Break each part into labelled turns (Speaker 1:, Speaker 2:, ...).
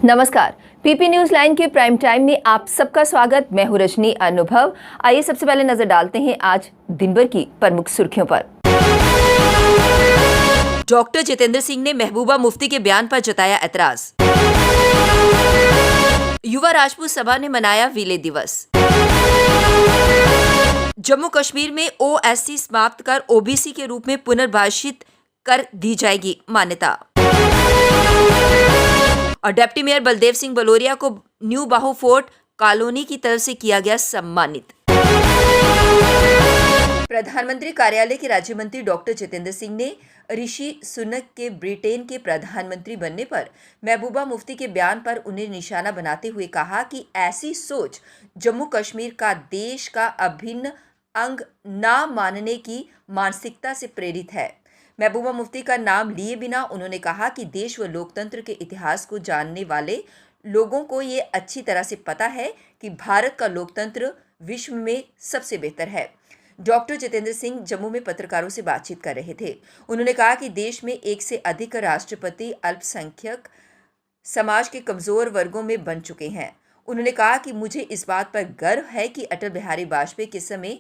Speaker 1: नमस्कार, PP news line के prime time में आप सबका स्वागत। मैं हूं रजनी अनुभव। आइए सबसे पहले नजर डालते हैं आज दिन भर की प्रमुख सुर्खियों पर। डॉक्टर जितेंद्र सिंह ने महबूबा मुफ्ती के बयान पर जताया ऐतराज। युवा राजपूत सभा ने मनाया विलय दिवस। जम्मू कश्मीर में ओएससी समाप्त कर ओबीसी के रूप में पुनर्भाषित कर दी जाएगी मान्यता। और डिप्टी मेयर बलदेव सिंह बलोरिया को न्यू बाहू फोर्ट कॉलोनी की तरफ से किया गया सम्मानित। प्रधानमंत्री कार्यालय के राज्य मंत्री डॉक्टर जितेंद्र सिंह ने ऋषि सुनक के ब्रिटेन के प्रधानमंत्री बनने पर महबूबा मुफ्ती के बयान पर उन्हें निशाना बनाते हुए कहा कि ऐसी सोच जम्मू कश्मीर का देश का अभिन्न अंग ना मानने की मानसिकता से प्रेरित है। महबूबा मुफ्ती का नाम लिए बिना उन्होंने कहा कि देश व लोकतंत्र के इतिहास को जानने वाले लोगों को ये अच्छी तरह से पता है कि भारत का लोकतंत्र विश्व में सबसे बेहतर है। डॉक्टर जितेंद्र सिंह जम्मू में पत्रकारों से बातचीत कर रहे थे। उन्होंने कहा कि देश में एक से अधिक राष्ट्रपति अल्पसंख्यक समाज के कमजोर वर्गों में बन चुके हैं। उन्होंने कहा कि मुझे इस बात पर गर्व है कि अटल बिहारी वाजपेयी के समय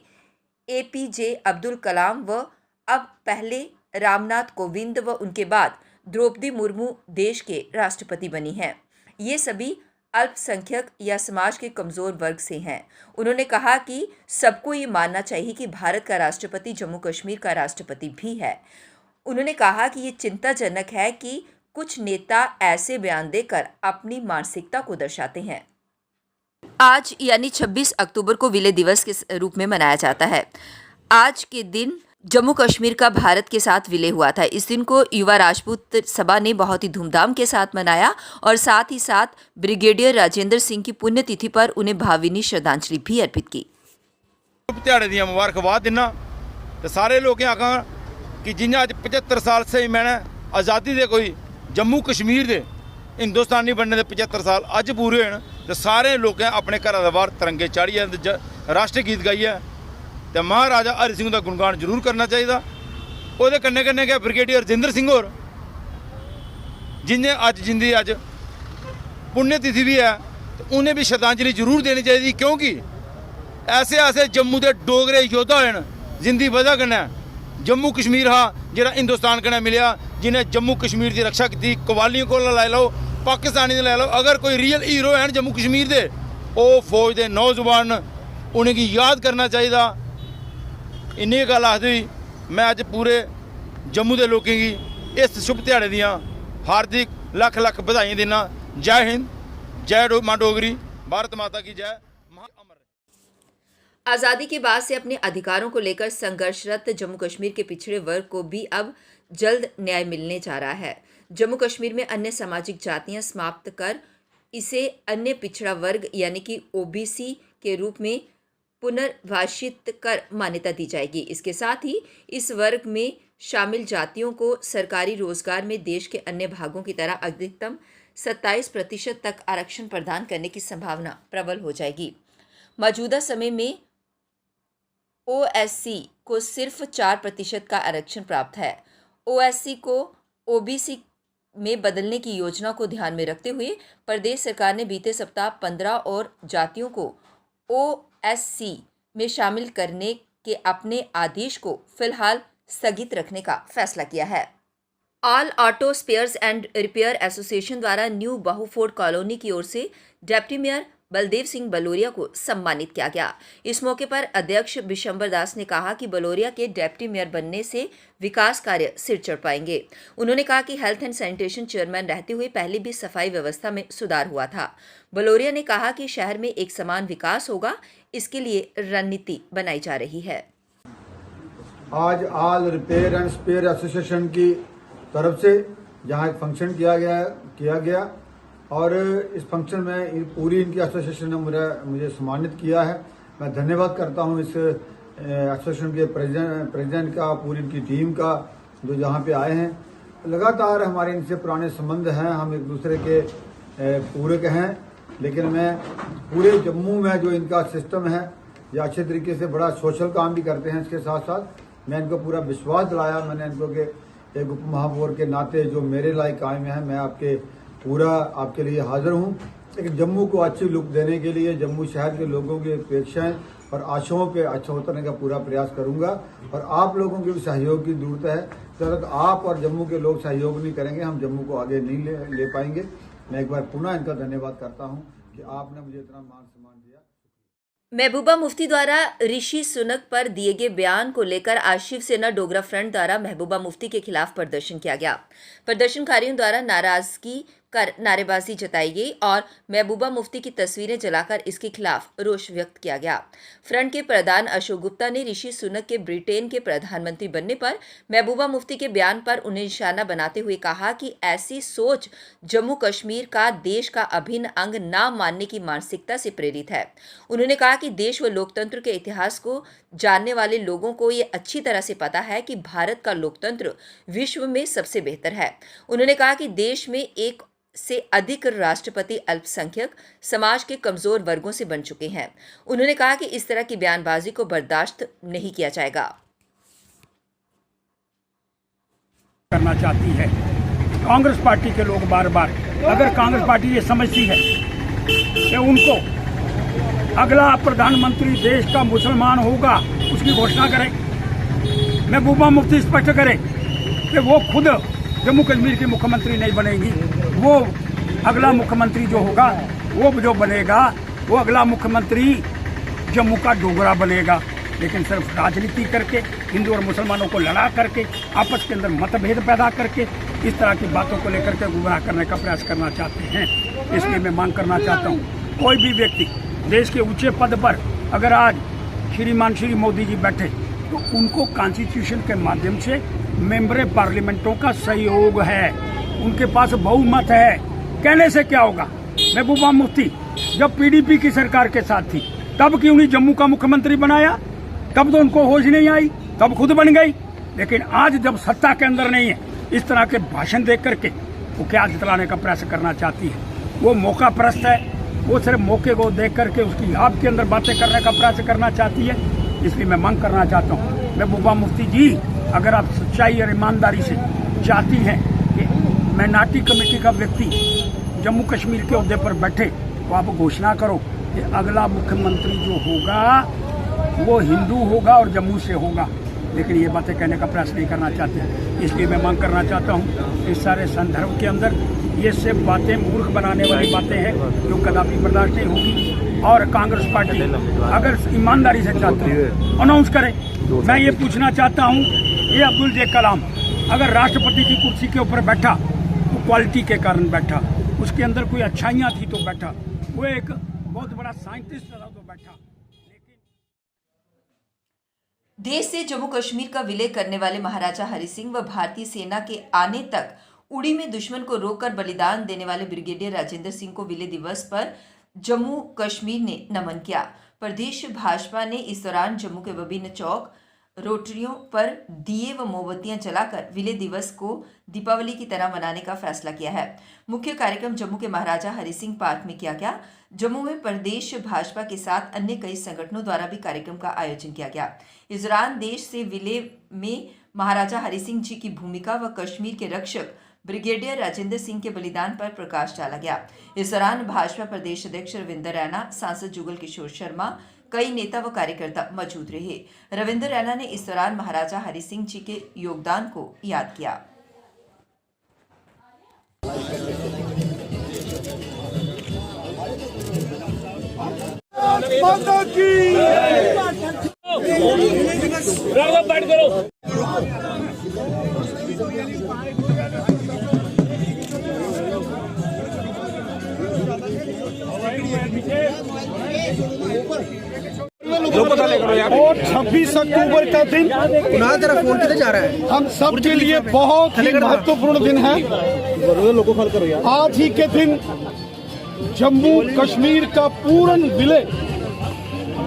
Speaker 1: एपीजे अब्दुल कलाम व अब पहले रामनाथ कोविंद व उनके बाद द्रौपदी मुर्मू देश के राष्ट्रपति बनी हैं। ये सभी अल्पसंख्यक या समाज के कमज़ोर वर्ग से हैं। उन्होंने कहा कि सबको ये मानना चाहिए कि भारत का राष्ट्रपति जम्मू कश्मीर का राष्ट्रपति भी है। उन्होंने कहा कि ये चिंताजनक है कि कुछ नेता ऐसे बयान देकर अपनी मानसिकता को दर्शाते हैं। आज यानी 26 अक्टूबर को विलय दिवस के रूप में मनाया जाता है। आज के दिन जम्मू कश्मीर का भारत के साथ विलय हुआ था। इस दिन को युवा राजपूत सभा ने बहुत ही धूमधाम के साथ मनाया और साथ ही साथ ब्रिगेडियर राजेंद्र सिंह की पुण्यतिथि पर उन्हें भावभीनी श्रद्धांजलि भी अर्पित की।
Speaker 2: दिहाड़े दी मुबारकबाद दिना ते सारे लोकें आखां कि जियां अज 75 साल से मैंने आज़ादी दे कोई जम्मू कश्मीर दे हिंदुस्तानी बनने दे 75 साल अज पूरे होन ते सारे लोकें अपने घरा दे बाहर तिरंगे चाढ़िए राष्ट्र गीत गाइए तो महाराजा हरि सिंह का गुणगान जरूर करना चाहिए। वो कन्ने कन्ने गै ब्रिगेडियर राजेंद्र सिंह होर जिन्हें अज जिंदी अज पुण्यतिथि भी है तो उन्हें भी श्रद्धांजलि जरूर देनी चाहिए, क्योंकि ऐसे ऐसे जम्मू के डोगरे योद्धा हैं जिंदी वजह कन्नै जम्मू कश्मीर हा जिहड़ा हिंदुस्तान कन्नै मिलिया, जिन्हें जम्मू कश्मीर की रक्षा की। कवालियों को लाई लो, पाकिस्तानी लाई लो, अगर कोई रियल हीरो हैं जम्मू कश्मीर के वो फौज के नौजवान, उन्हें याद करना चाहिए। इन्नी गल आखदी मैं अज पूरे जम्मू के लोगों की इस शुभ दिहाड़े दियां हार्दिक लख लख बधाई देना। जय हिंद, जय मां डोगरी, भारत माता की जय।
Speaker 1: आज़ादी के बाद से अपने अधिकारों को लेकर संघर्षरत जम्मू कश्मीर के पिछड़े वर्ग को भी अब जल्द न्याय मिलने जा रहा है। जम्मू कश्मीर में अन्य सामाजिक जातियां समाप्त कर इसे अन्य पिछड़ा वर्ग यानी कि ओबीसी के रूप में पुनर्भाषित कर मान्यता दी जाएगी। इसके साथ ही इस वर्ग में शामिल जातियों को सरकारी रोजगार में देश के अन्य भागों की तरह अधिकतम 27% तक आरक्षण प्रदान करने की संभावना प्रबल हो जाएगी। मौजूदा समय में ओएससी को सिर्फ 4% का आरक्षण प्राप्त है। ओएससी को ओबीसी में बदलने की योजना को ध्यान में रखते हुए प्रदेश सरकार ने बीते सप्ताह 15 और जातियों को ओएससी में शामिल करने के अपने आदेश को फिलहाल स्थगित रखने का फैसला किया है। All auto spares and repair association द्वारा न्यू बाहू फोर्ट कॉलोनी की ओर से डिप्टी मेयर बलदेव सिंह बलोरिया को सम्मानित किया गया। इस मौके पर अध्यक्ष बिशंबर दास ने कहा कि बलोरिया के डिप्टी मेयर बनने से विकास कार्य सिर चढ़ पाएंगे। उन्होंने कहा कि हेल्थ एंड सैनिटेशन चेयरमैन रहते हुए पहले भी सफाई व्यवस्था में सुधार हुआ था। बलोरिया ने कहा कि शहर में एक समान विकास होगा, इसके लिए रणनीति बनाई जा रही है।
Speaker 3: आज all repair and spare association की तरफ से जहां एक फंक्शन किया गया और इस फंक्शन में पूरी इनकी एसोसिएशन ने मुझे सम्मानित किया है। मैं धन्यवाद करता हूं इस एसोसिएशन के प्रेसिडेंट का, पूरी इनकी टीम का, जो यहाँ पे आए हैं। लगातार हमारे इनसे पुराने संबंध हैं, हम एक दूसरे के पूरक हैं, लेकिन मैं पूरे जम्मू में जो इनका सिस्टम है ये अच्छे तरीके से बड़ा सोशल काम भी करते हैं। इसके साथ साथ मैं इनको पूरा विश्वास दिलाया, मैंने इनको के एक उप महापौर के नाते जो मेरे लायक कायम है, मैं आपके पूरा आपके लिए हाजिर हूँ। लेकिन जम्मू को अच्छी लुक देने के लिए जम्मू शहर के लोगों की अपेक्षाएं और आशाओं पे अच्छा उतरने का पूरा प्रयास करूंगा और आप लोगों के भी सहयोग की जरूरत है। जब तक आप और जम्मू के लोग सहयोग नहीं करेंगे हम जम्मू को आगे नहीं ले पाएंगे। मैं एक बार पुनः इनका धन्यवाद करता हूं कि आपने मुझे इतना मान सम्मान दिया।
Speaker 1: महबूबा मुफ्ती द्वारा ऋषि सुनक पर दिए गए बयान को लेकर आज शिवसेना डोगरा फ्रंट द्वारा महबूबा मुफ्ती के खिलाफ प्रदर्शन किया गया। प्रदर्शनकारियों द्वारा नाराजगी कर नारेबाजी जताई गई और महबूबा मुफ्ती की तस्वीरें जलाकर इसके खिलाफ रोष व्यक्त किया गया। फ्रंट के प्रधान अशोक गुप्ता ने ऋषि सुनक के ब्रिटेन के प्रधानमंत्री बनने पर महबूबा मुफ्ती के बयान पर उन्हें निशाना बनाते हुए कहा कि ऐसी सोच जम्मू कश्मीर का देश का अभिन्न अंग ना मानने की मानसिकता से प्रेरित है। उन्होंने कहा कि देश व लोकतंत्र के इतिहास को जानने वाले लोगों को ये अच्छी तरह से पता है कि भारत का लोकतंत्र विश्व में सबसे बेहतर है। उन्होंने कहा कि देश में एक से अधिक राष्ट्रपति अल्पसंख्यक समाज के कमजोर वर्गों से बन चुके हैं। उन्होंने कहा कि इस तरह की बयानबाजी को बर्दाश्त नहीं किया जाएगा।
Speaker 4: करना चाहती है कांग्रेस पार्टी के लोग बार बार, अगर कांग्रेस पार्टी ये समझती है कि उनको अगला प्रधानमंत्री देश का मुसलमान होगा, उसकी घोषणा करे, महबूबा मुफ्ती स्पष्ट करे कि वो खुद जम्मू कश्मीर की मुख्यमंत्री नहीं बनेगी। वो अगला मुख्यमंत्री जो होगा, वो जो बनेगा, वो अगला मुख्यमंत्री जम्मू का डोगरा बनेगा। लेकिन सिर्फ राजनीति करके, हिंदू और मुसलमानों को लड़ा करके, आपस के अंदर मतभेद पैदा करके इस तरह की बातों को लेकर के गुमराह करने का प्रयास करना चाहते हैं। इसलिए मैं मांग करना चाहता हूँ, कोई भी व्यक्ति देश के ऊंचे पद पर अगर आज श्रीमान श्री मोदी जी बैठे तो उनको कॉन्स्टिट्यूशन के माध्यम से मेंबर पार्लियामेंटों का सहयोग है, उनके पास बहुमत है। कहने से क्या होगा? महबूबा मुफ्ती जब पीडीपी की सरकार के साथ थी तब क्यों नहीं जम्मू का मुख्यमंत्री बनाया? तब तो उनको होश नहीं आई, तब खुद बन गई। लेकिन आज जब सत्ता के अंदर नहीं है, इस तरह के भाषण देख करके वो क्या जितलाने का प्रयास करना चाहती है। वो मौका परस्त है, वो सिर्फ मौके को देख करके उसकी याद के अंदर बातें करने का प्रयास करना चाहती है। इसलिए मैं मांग करना चाहता हूँ, महबूबा मुफ्ती जी, अगर आप सच्चाई और ईमानदारी से चाहती हैं कि माइनॉरिटी कमेटी का व्यक्ति जम्मू कश्मीर के ओहदे पर बैठे, तो आप घोषणा करो कि अगला मुख्यमंत्री जो होगा वो हिंदू होगा और जम्मू से होगा। लेकिन ये बातें कहने का प्रयास नहीं करना चाहते। इसलिए मैं मांग करना चाहता हूँ, इस सारे संदर्भ के अंदर ये सिर्फ बातें मूर्ख बनाने वाली बातें हैं जो कदापि बर्दाश्त नहीं होगी। और कांग्रेस पार्टी अगर ईमानदारी से चाहती है अनाउंस करे। मैं ये पूछना चाहता हूँ, ये अब्दुल जे कलाम अगर राष्ट्रपति की कुर्सी के ऊपर बैठा तो क्वालिटी के कारण बैठा, उसके अंदर कोई अच्छाइयाँ थी तो बैठा, वो एक बहुत बड़ा साइंटिस्ट था तो बैठा।
Speaker 1: देश से जम्मू कश्मीर का विलय करने वाले महाराजा हरि सिंह व भारतीय सेना के आने तक उड़ी में दुश्मन को रोककर बलिदान देने वाले ब्रिगेडियर राजेंद्र सिंह को विलय दिवस पर जम्मू कश्मीर ने नमन किया। प्रदेश भाजपा ने इस दौरान जम्मू के विभिन्न चौक रोटरियों पर दिए व मोमबत्तियां जलाकर विलय दिवस को दीपावली की तरह मनाने का फैसला किया है। मुख्य कार्यक्रम जम्मू के महाराजा हरि सिंह पार्क में किया गया। जम्मू में प्रदेश भाजपा के साथ अन्य कई संगठनों द्वारा भी कार्यक्रम का आयोजन किया गया। इस दौरान देश से विलय में महाराजा हरि सिंह जी की भूमिका व कश्मीर के रक्षक ब्रिगेडियर राजेंद्र सिंह के बलिदान पर प्रकाश डाला गया। इस दौरान भाजपा प्रदेश अध्यक्ष रविंद्र रैना, सांसद जुगल किशोर शर्मा, कई नेता व कार्यकर्ता मौजूद रहे। रविंद्र रैना ने इस दौरान महाराजा हरि सिंह जी के योगदान को याद किया।
Speaker 5: और 26 अक्टूबर का दिन हम सब के लिए बहुत ही महत्वपूर्ण दिन है। आज ही के दिन जम्मू कश्मीर का पूर्ण विलय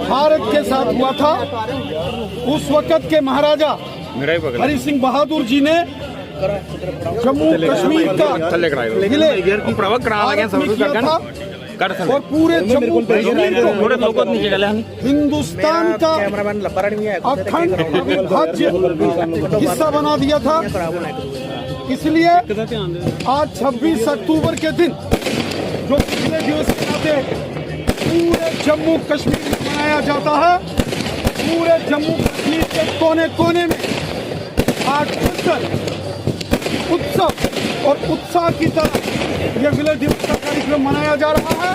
Speaker 5: भारत के साथ हुआ था। उस वक्त के महाराजा हरि सिंह बहादुर जी ने जम्मू कश्मीर का विलय किया था और पूरे जम्मू कश्मीर को हिंदुस्तान का अखंड अविभाज्य हिस्सा बना दिया था। इसलिए आज 26 अक्टूबर के दिन जो पिछले दिवस के नाते पूरे जम्मू कश्मीर में मनाया जाता है, पूरे जम्मू कश्मीर के कोने कोने में आज खुलकर उत्सव और उत्साह की तरह यह विलय दिवस का कार्यक्रम मनाया जा रहा है।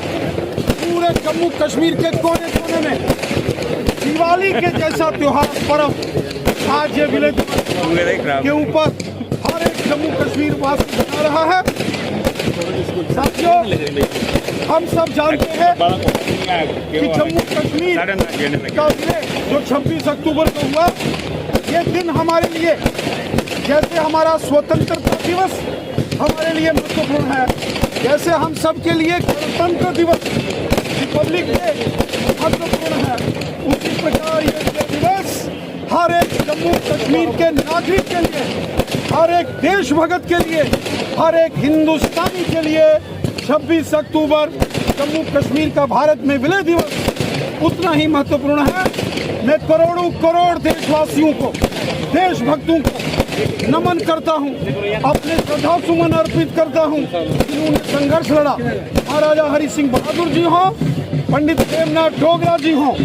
Speaker 5: पूरे जम्मू कश्मीर के कोने कोने में दिवाली के जैसा त्योहार पर्व आज ये विलय दिवस के ऊपर हर एक जम्मू कश्मीर वासी मना रहा है। साथियों, हम सब जानते हैं कि जम्मू कश्मीर का विलय जो 26 अक्टूबर को हुआ, ये दिन हमारे लिए जैसे हमारा स्वतंत्रता दिवस हमारे लिए महत्वपूर्ण है, जैसे हम सब के लिए गणतंत्र दिवस रिपब्लिक डे महत्वपूर्ण है, उसी प्रकार ये दिवस हर एक जम्मू कश्मीर के नागरिक के लिए, हर एक देशभक्त के लिए, हर एक हिंदुस्तानी के लिए 26 अक्टूबर जम्मू कश्मीर का भारत में विलय दिवस उतना ही महत्वपूर्ण है। मैं करोड़ों करोड़ देशवासियों को, देशभक्तों को नमन करता हूं, अपने श्रद्धा सुमन अर्पित करता हूं जिन्होंने संघर्ष लड़ा। महाराजा हरि सिंह बहादुर जी हों, पंडित प्रेमनाथ डोगरा जी हों,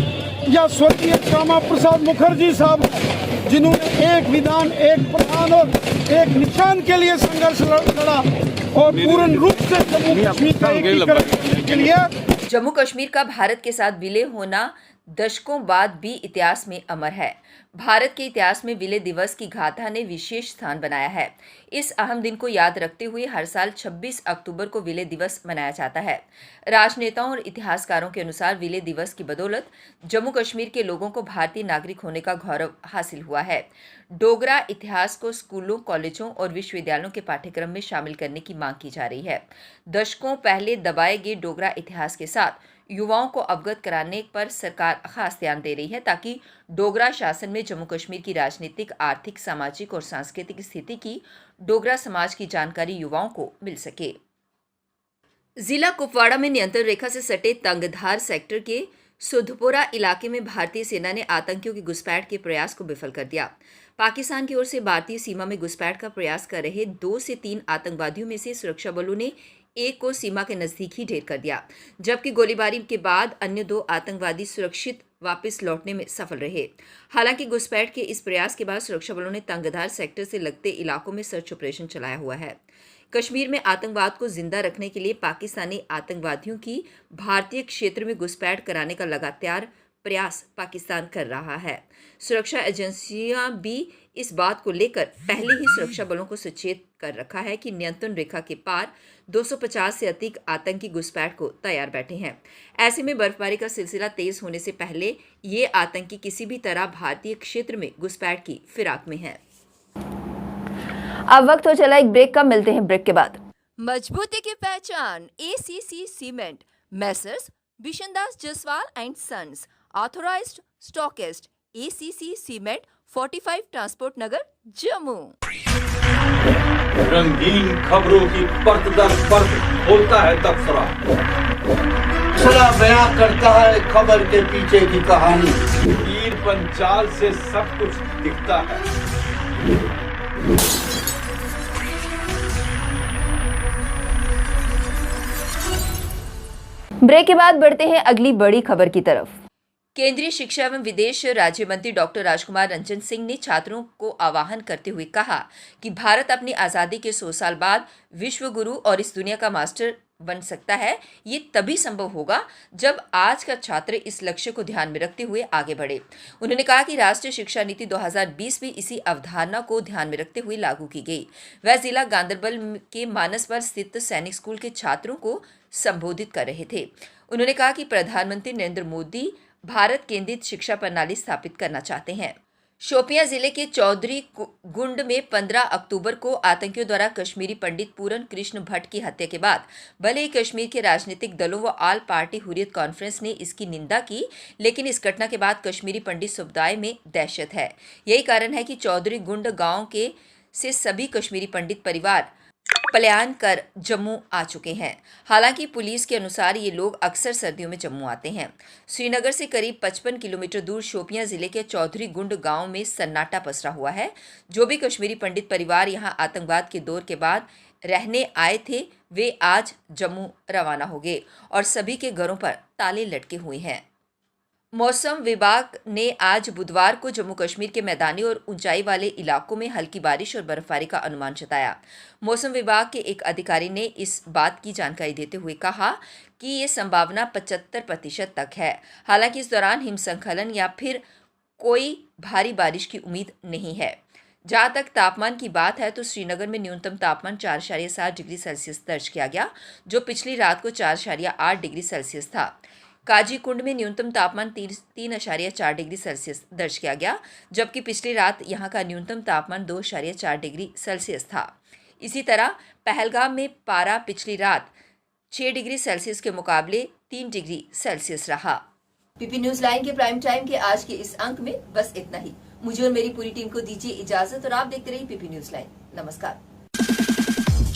Speaker 5: या स्वर्गीय श्यामा प्रसाद मुखर्जी साहब जिन्होंने एक विधान, एक प्रधान और एक निशान के लिए संघर्ष लड़ा और पूर्ण रूप से जम्मू कश्मीर का एकीकरण करने के लिए।
Speaker 1: जम्मू कश्मीर का भारत के साथ विलय होना दशकों बाद भी इतिहास में अमर है। भारत के इतिहास में विलय दिवस की गाथा ने विशेष स्थान बनाया है। इस अहम दिन को याद रखते हुए हर साल 26 अक्टूबर को विलय दिवस मनाया जाता है। राजनेताओं और इतिहासकारों के अनुसार विलय दिवस की बदौलत जम्मू कश्मीर के लोगों को भारतीय नागरिक होने का गौरव हासिल हुआ है। डोगरा इतिहास को स्कूलों, कॉलेजों और विश्वविद्यालयों के पाठ्यक्रम में शामिल करने की मांग की जा रही है। दशकों पहले दबाए गए डोगरा इतिहास के साथ युवाओं को अवगत कराने पर सरकार खास ध्यान दे रही है ताकि डोगरा शासन में जम्मू कश्मीर की राजनीतिक, आर्थिक, सामाजिक और सांस्कृतिक स्थिति की डोगरा समाज की जानकारी युवाओं को मिल सके। जिला कुपवाड़ा में नियंत्रण रेखा से सटे तंगधार सेक्टर के सुधपुरा इलाके में भारतीय सेना ने आतंकियों की घुसपैठ के प्रयास को विफल कर दिया। पाकिस्तान की ओर से भारतीय सीमा में घुसपैठ का प्रयास कर रहे 2 से 3 आतंकवादियों में से सुरक्षा बलों ने एक को सीमा के नजदीक ही ढेर कर दिया, जबकि गोलीबारी के बाद अन्य 2 आतंकवादी सुरक्षित वापस लौटने में सफल रहे। हालांकि घुसपैठ के इस प्रयास के बाद सुरक्षा बलों ने तंगधार सेक्टर से लगते इलाकों में सर्च ऑपरेशन चलाया हुआ है। कश्मीर में आतंकवाद को जिंदा रखने के लिए पाकिस्तानी आतंकवादियों की भारतीय क्षेत्र में घुसपैठ कराने का लगातार प्रयास पाकिस्तान कर रहा है। सुरक्षा एजेंसियां भी इस बात को लेकर पहले ही सुरक्षा बलों को सचेत कर रखा है कि नियंत्रण रेखा के पार 250 से अधिक आतंकी घुसपैठ को तैयार बैठे हैं। ऐसे में बर्फबारी का सिलसिला तेज होने से पहले ये आतंकी किसी भी तरह भारतीय क्षेत्र में घुसपैठ की फिराक में है। अब वक्त हो चला एक ब्रेक का, मिलते हैं ब्रेक के बाद। मजबूती की पहचान ACC cement, messrs Bishandas Jaswal and sons, authorised stockist, ACC cement, 45 transport Nagar, Jammu.
Speaker 6: रंगीन खबरों की परत दर परत खोलता है तबसरा, बयां करता है खबर के पीछे की कहानी।
Speaker 2: तीर पंचाल से सब कुछ दिखता है।
Speaker 1: ब्रेक के बाद बढ़ते हैं अगली बड़ी खबर की तरफ। केंद्रीय शिक्षा एवं विदेश राज्य मंत्री डॉक्टर राजकुमार रंजन सिंह ने छात्रों को आह्वान करते हुए कहा कि भारत अपनी आज़ादी के 100 साल बाद विश्व गुरु और इस दुनिया का मास्टर बन सकता है। ये तभी संभव होगा जब आज का छात्र इस लक्ष्य को ध्यान में रखते हुए आगे बढ़े। उन्होंने कहा कि राष्ट्रीय शिक्षा नीति 2020 भी इसी अवधारणा को ध्यान में रखते हुए लागू की गई। वह जिला गांधरबल के मानसवर स्थित सैनिक स्कूल के छात्रों को संबोधित कर रहे थे। उन्होंने कहा कि प्रधानमंत्री नरेंद्र मोदी भारत केंद्रित शिक्षा प्रणाली स्थापित करना चाहते हैं। शोपियां जिले के चौधरी गुंड में 15 अक्टूबर को आतंकियों द्वारा कश्मीरी पंडित पूरन कृष्ण भट्ट की हत्या के बाद भले ही कश्मीर के राजनीतिक दलों व ऑल पार्टी हुर्रियत कॉन्फ्रेंस ने इसकी निंदा की, लेकिन इस घटना के बाद कश्मीरी पंडित समुदाय में दहशत है। यही कारण है कि चौधरी गुंड गांव के से सभी कश्मीरी पंडित परिवार पलायन कर जम्मू आ चुके हैं। हालांकि पुलिस के अनुसार ये लोग अक्सर सर्दियों में जम्मू आते हैं। श्रीनगर से करीब 55 किलोमीटर दूर शोपियां जिले के चौधरी गुंड गांव में सन्नाटा पसरा हुआ है। जो भी कश्मीरी पंडित परिवार यहां आतंकवाद के दौर के बाद रहने आए थे, वे आज जम्मू रवाना हो गए और सभी के घरों पर ताले लटके हुए हैं। मौसम विभाग ने आज बुधवार को जम्मू कश्मीर के मैदानी और ऊंचाई वाले इलाकों में हल्की बारिश और बर्फबारी का अनुमान जताया। मौसम विभाग के एक अधिकारी ने इस बात की जानकारी देते हुए कहा कि ये संभावना 75% तक है। हालांकि इस दौरान हिमस्खलन या फिर कोई भारी बारिश की उम्मीद नहीं है। जहां तक तापमान की बात है तो श्रीनगर में न्यूनतम तापमान 4.7 डिग्री सेल्सियस दर्ज किया गया, जो पिछली रात को 4.8 डिग्री सेल्सियस था। काजीकुंड में न्यूनतम तापमान 3.4 डिग्री सेल्सियस दर्ज किया गया, जबकि पिछली रात यहां का न्यूनतम तापमान 2.4 डिग्री सेल्सियस था। इसी तरह पहलगाम में पारा पिछली रात 6 डिग्री सेल्सियस के मुकाबले 3 डिग्री सेल्सियस रहा। पीपी न्यूज लाइन के प्राइम टाइम के आज के इस अंक में बस इतना ही। मुझे और मेरी पूरी टीम को दीजिए इजाजत और आप देखते रहिए पीपी न्यूज लाइन। नमस्कार।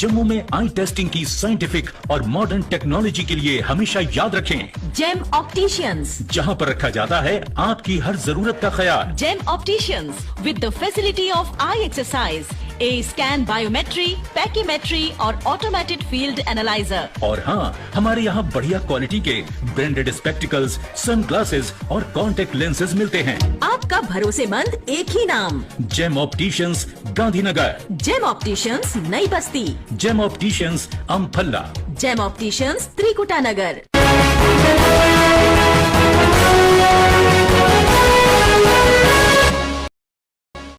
Speaker 7: जम्मू में आई टेस्टिंग की साइंटिफिक और मॉडर्न टेक्नोलॉजी के लिए हमेशा याद रखें
Speaker 8: जेम ऑप्टिशियंस,
Speaker 7: जहां पर रखा जाता है आपकी हर जरूरत का ख्याल।
Speaker 8: Gem opticians with the facility of eye exercise, A scan, biometry, pachymetry और ऑटोमेटेड फील्ड एनालाइजर।
Speaker 7: और हाँ, हमारे यहाँ बढ़िया क्वालिटी के ब्रांडेड स्पेक्टिकल्स, सनग्लासेस और कॉन्टेक्ट लेंसेज मिलते हैं।
Speaker 8: आपका भरोसेमंद एक ही नाम,
Speaker 7: Gem opticians, Gandhinagar.
Speaker 8: Gem opticians, Nai Basti.
Speaker 7: Gem opticians, Amphalla.
Speaker 8: Gem opticians, Trikuta नगर।